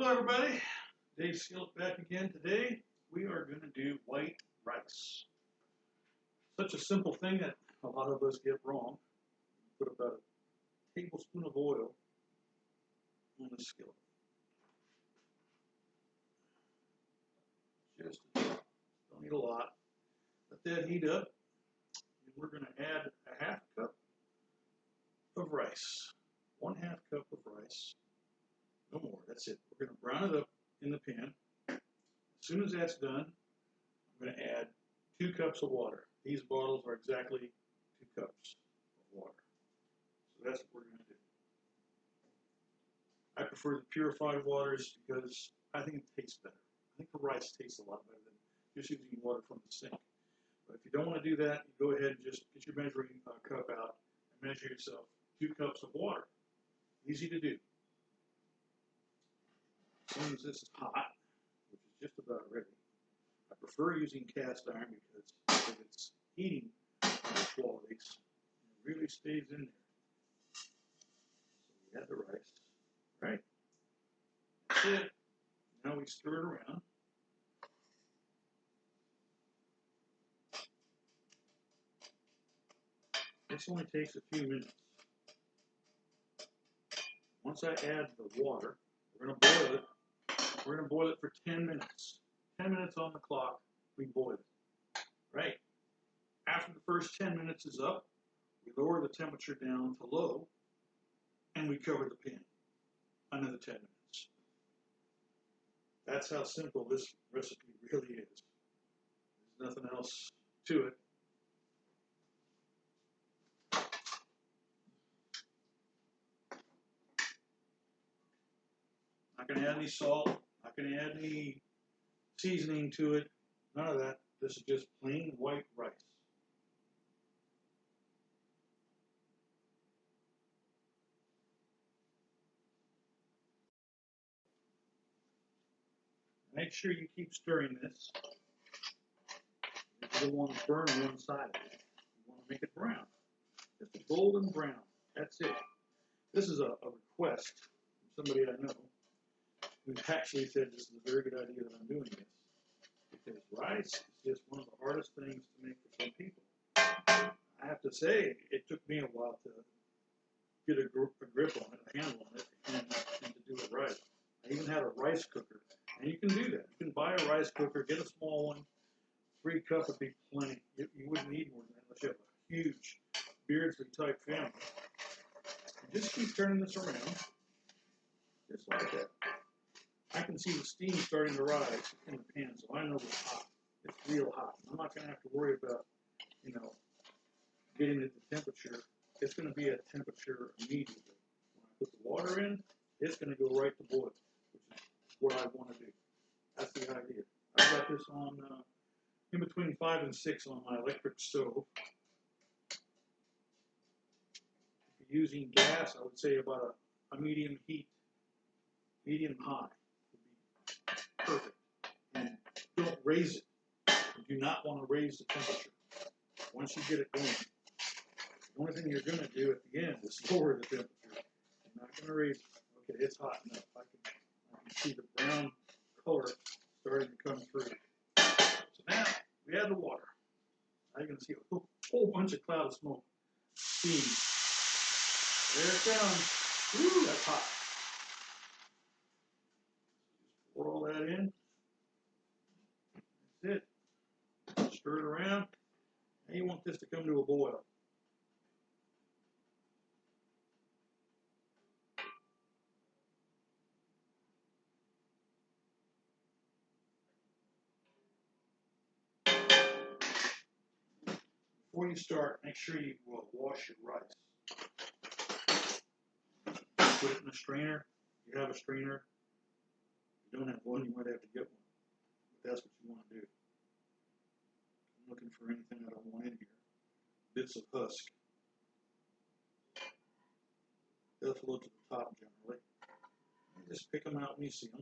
Hello everybody, Dave Skillet back again. Today we are going to do white rice. Such a simple thing that a lot of us get wrong. Put about a tablespoon of oil on the skillet. Just don't need a lot. Let that heat up, and we're going to add a half cup of rice. 1/2 cup of rice. No more, that's it. We're going to brown it up in the pan. As soon as that's done, I'm going to add 2 cups of water. These bottles are exactly 2 cups of water. So that's what we're going to do. I prefer the purified waters because I think it tastes better. I think the rice tastes a lot better than just using water from the sink. But if you don't want to do that, you go ahead and just get your measuring cup out and measure yourself 2 cups of water. Easy to do. As soon as this is hot, which is just about ready, I prefer using cast iron because of its heating qualities. It really stays in there. So we add the rice, right? That's it. Now we stir it around. This only takes a few minutes. Once I add the water, we're going to boil it. We're going to boil it for 10 minutes. 10 minutes on the clock, we boil it. Right? After the first 10 minutes is up, we lower the temperature down to low, and we cover the pan. Another 10 minutes. That's how simple this recipe really is. There's nothing else to it. Not going to add any salt. Not going to add any seasoning to it. None of that. This is just plain white rice. Make sure you keep stirring this. You don't want to burn one side of it. You want to make it brown. Just a golden brown. That's it. This is a request from somebody I know who actually said this is a very good idea that I'm doing this. Because rice is just one of the hardest things to make for some people. I have to say, it took me a while to get a grip on it, a handle on it, and to do it right. I even had a rice cooker. And you can do that. You can buy a rice cooker, get a small one. 3 cups would be plenty. You wouldn't need more than that unless you have a huge Beardsley type family. And just keep turning this around, just like that. I can see the steam starting to rise in the pan, so I know it's hot. It's real hot. I'm not going to have to worry about, getting it to temperature. It's going to be at temperature immediately. When I put the water in, it's going to go right to boil, which is what I want to do. That's the idea. I've got this on in between 5 and 6 on my electric stove. If you're using gas, I would say about a medium heat, medium high would be perfect. And don't raise it. You do not want to raise the temperature. Once you get it going, the only thing you're going to do at the end is lower the temperature. You're not going to raise it. Okay, it's hot enough. I can see the brown color starting to come through. So now we add the water. Now you're going to see a whole bunch of cloud of smoke. Steam. There it comes. Woo, that's hot. Pour all that in. That's it. Stir it around. Now you want this to come to a boil. Before you start, make sure you wash your rice. Put it in a strainer. If you have a strainer, if you don't have one, you might have to get one. But that's what you want to do. I'm looking for anything I don't want in here. Bits of husk. They'll float to the top generally. And just pick them out when you see them.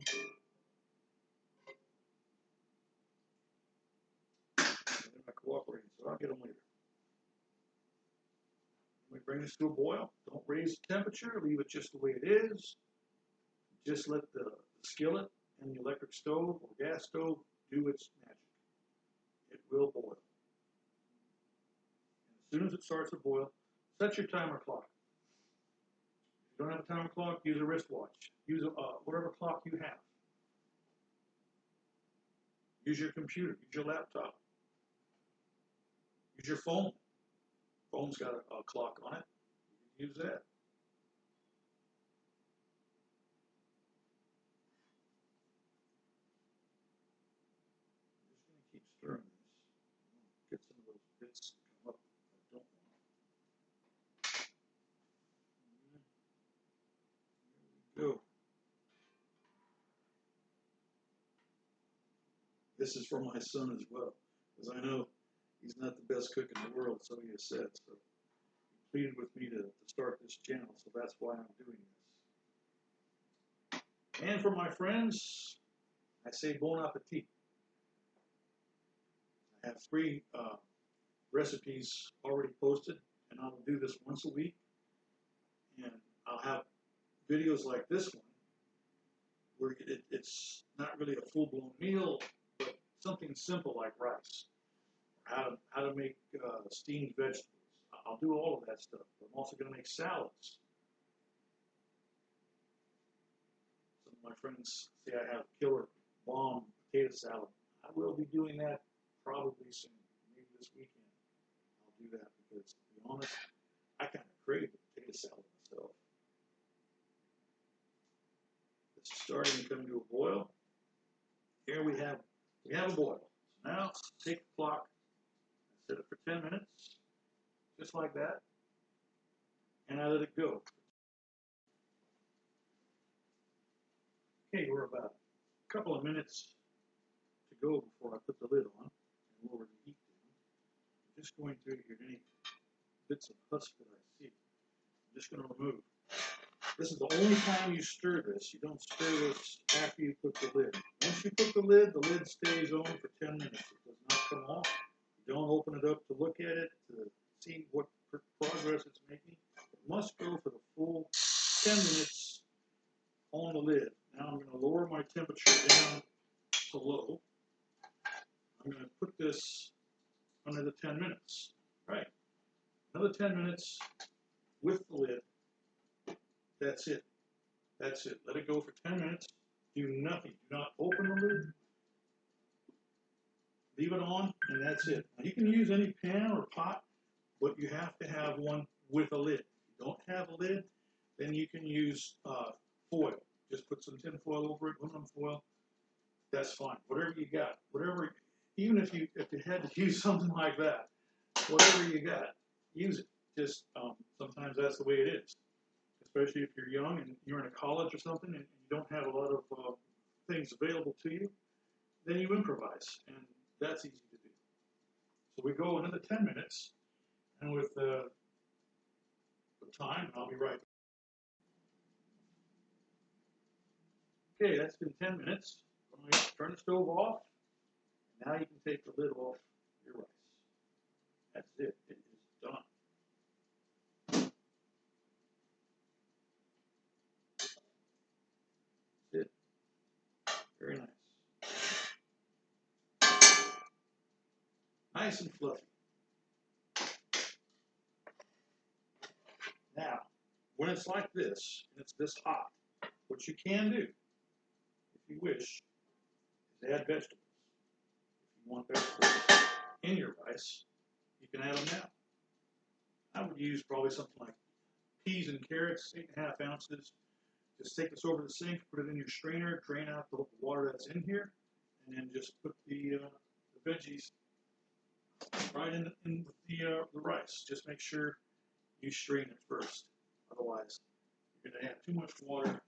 They're not cooperating, so I'll get them later. We bring this to a boil. Don't raise the temperature. Leave it just the way it is. Just let the skillet and the electric stove or gas stove do its magic. It will boil. And as soon as it starts to boil, set your timer clock. If you don't have a timer clock, use a wristwatch. Use whatever clock you have. Use your computer. Use your laptop. Use your phone. Phone's got a clock on it. You can use that. I'm just going to keep stirring this. Get some of those bits to come up. I don't want. There we go. This is for my son as well, because I know he's not the best cook in the world, so he has said. So he pleaded with me to start this channel, so that's why I'm doing this. And for my friends, I say bon appetit. I have 3 recipes already posted, and I'll do this once a week. And I'll have videos like this one, where it's not really a full-blown meal, but something simple like rice. How to make steamed vegetables. I'll do all of that stuff. But I'm also going to make salads. Some of my friends say I have killer bomb potato salad. I will be doing that probably soon. Maybe this weekend I'll do that, because to be honest, I kind of crave the potato salad myself. It's starting to come to a boil. Here we have a boil. So now take the clock, set it for 10 minutes, just like that, and I let it go. Okay, we're about a couple of minutes to go before I put the lid on and lower the heat down. I'm just going through here any bits of husk that I see. I'm just going to remove. This is the only time you stir this. You don't stir this after you put the lid. Once you put the lid stays on for 10 minutes. It does not come off. You don't open it up to look at it, to see what progress it's making. It must go for the full 10 minutes on the lid. Now I'm going to lower my temperature down to low. I'm going to put this under the 10 minutes. Right. Another 10 minutes with the lid. That's it. That's it. Let it go for 10 minutes. Do nothing. Do not open the lid. Leave it on, and that's it. Now, you can use any pan or pot, but you have to have one with a lid. If you don't have a lid, then you can use foil. Just put some tin foil over it, aluminum foil. That's fine. Whatever you got. Whatever. Even if you had to use something like that, whatever you got, use it. Just sometimes that's the way it is. Especially if you're young and you're in a college or something and you don't have a lot of things available to you, then you improvise, and that's easy to do. So we go another 10 minutes, and with the time, I'll be right back. Okay, that's been 10 minutes. I'm going to turn the stove off. Now you can take the lid off your rice. That's it. It is done. Very nice. Nice and fluffy. Now, when it's like this, and it's this hot, what you can do, if you wish, is add vegetables. If you want vegetables in your rice, you can add them now. I would use probably something like peas and carrots, 8.5 ounces. Just take this over the sink, put it in your strainer, drain out the water that's in here, and then just put the veggies right in the rice. Just make sure you strain it first. Otherwise, you're going to add too much water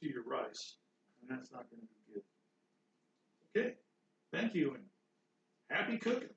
to your rice, and that's not going to be good. Okay, thank you, and happy cooking.